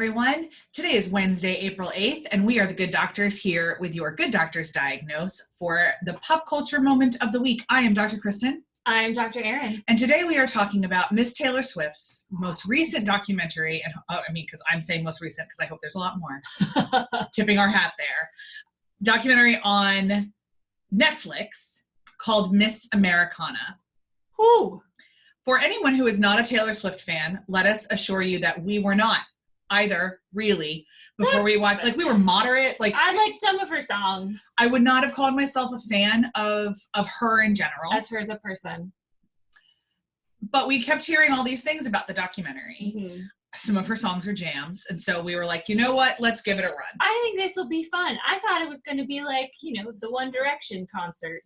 everyone. Today is Wednesday, April 8th, and we are the Good Doctors here with your Good Doctors Diagnose for the pop culture moment of the week. I am Dr. Kristen. I'm Dr. Erin. And today we are talking about Miss Taylor Swift's most recent documentary, and because I'm saying most recent because I hope there's a lot more, tipping our hat there, documentary on Netflix called Miss Americana. Ooh. For anyone who is not a Taylor Swift fan, let us assure you that we were not either, really, before we watched. Like, we were moderate. Like, I liked some of her songs. I would not have called myself a fan of her in general. As her as a person. But we kept hearing all these things about the documentary. Mm-hmm. Some of her songs are jams. And so we were like, you know what? Let's give it a run. I think this will be fun. I thought it was going to be like, the One Direction concert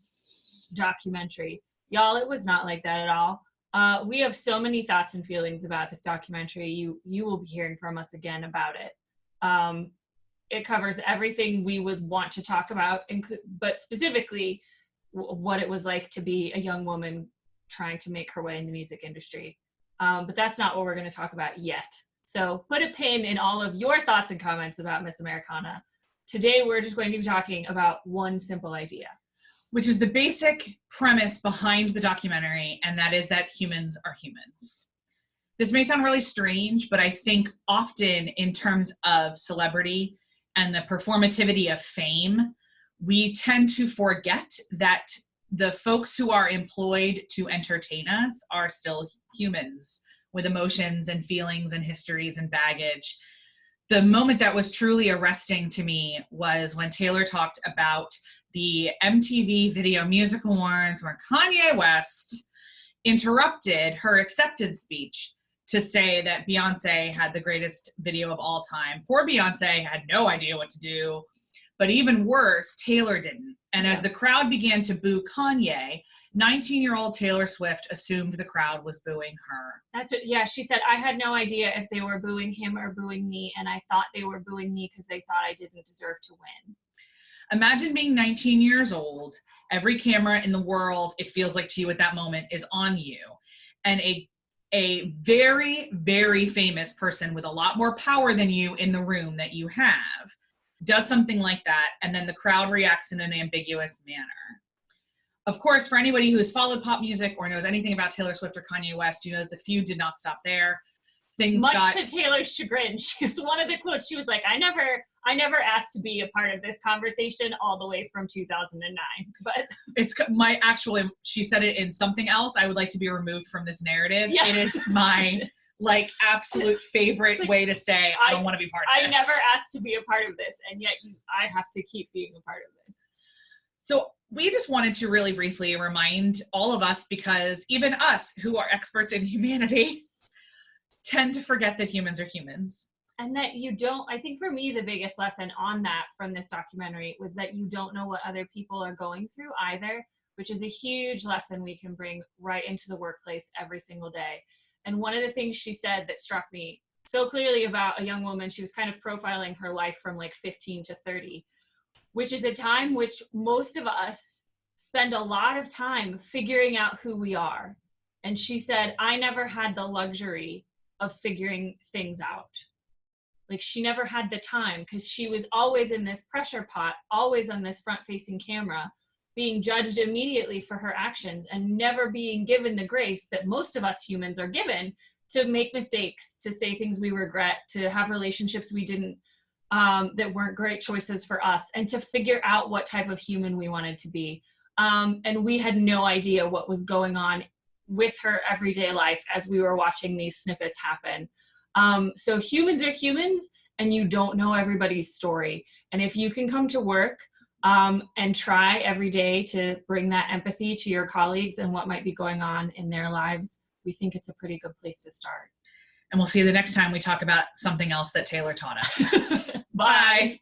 documentary. Y'all, it was not like that at all. We have so many thoughts and feelings about this documentary. You will be hearing from us again about it. It covers everything we would want to talk about, but specifically what it was like to be a young woman trying to make her way in the music industry. But that's not what we're going to talk about yet. So put a pin in all of your thoughts and comments about Miss Americana. Today, we're just going to be talking about one simple idea, which is the basic premise behind the documentary, and that is that humans are humans. This may sound really strange, but I think often in terms of celebrity and the performativity of fame, we tend to forget that the folks who are employed to entertain us are still humans with emotions and feelings and histories and baggage. The moment that was truly arresting to me was when Taylor talked about the MTV Video Music Awards, where Kanye West interrupted her acceptance speech to say that Beyonce had the greatest video of all time. Poor Beyonce had no idea what to do, but even worse, Taylor didn't. And as the crowd began to boo Kanye, 19-year-old Taylor Swift assumed the crowd was booing her. That's what, she said, I had no idea if they were booing him or booing me, and I thought they were booing me because they thought I didn't deserve to win. Imagine being 19 years old, every camera in the world, it feels like to you at that moment, is on you. And a very, very famous person with a lot more power than you in the room that you have does something like that, and then the crowd reacts in an ambiguous manner. Of course, for anybody who has followed pop music or knows anything about Taylor Swift or Kanye West, you know that the feud did not stop there. Much to Taylor's chagrin, she was one of the quotes. She was like, I never asked to be a part of this conversation all the way from 2009. But it's my actual, she said it in something else. I would like to be removed from this narrative. Yeah. It is my absolute favorite way to say, I don't want to be part of this. I never asked to be a part of this. And yet I have to keep being a part of this. So we just wanted to really briefly remind all of us, because even us who are experts in humanity tend to forget that humans are humans. And that I think for me, the biggest lesson on that from this documentary was that you don't know what other people are going through either, which is a huge lesson we can bring right into the workplace every single day. And one of the things she said that struck me so clearly about a young woman, she was kind of profiling her life from like 15 to 30, which is a time which most of us spend a lot of time figuring out who we are. And she said, I never had the luxury of figuring things out. Like, she never had the time because she was always in this pressure pot, always on this front-facing camera, being judged immediately for her actions and never being given the grace that most of us humans are given to make mistakes, to say things we regret, to have relationships we didn't, that weren't great choices for us, and to figure out what type of human we wanted to be. And we had no idea what was going on with her everyday life as we were watching these snippets happen. So humans are humans, and you don't know everybody's story. And if you can come to work and try every day to bring that empathy to your colleagues and what might be going on in their lives, we think it's a pretty good place to start. And we'll see you the next time we talk about something else that Taylor taught us. Bye.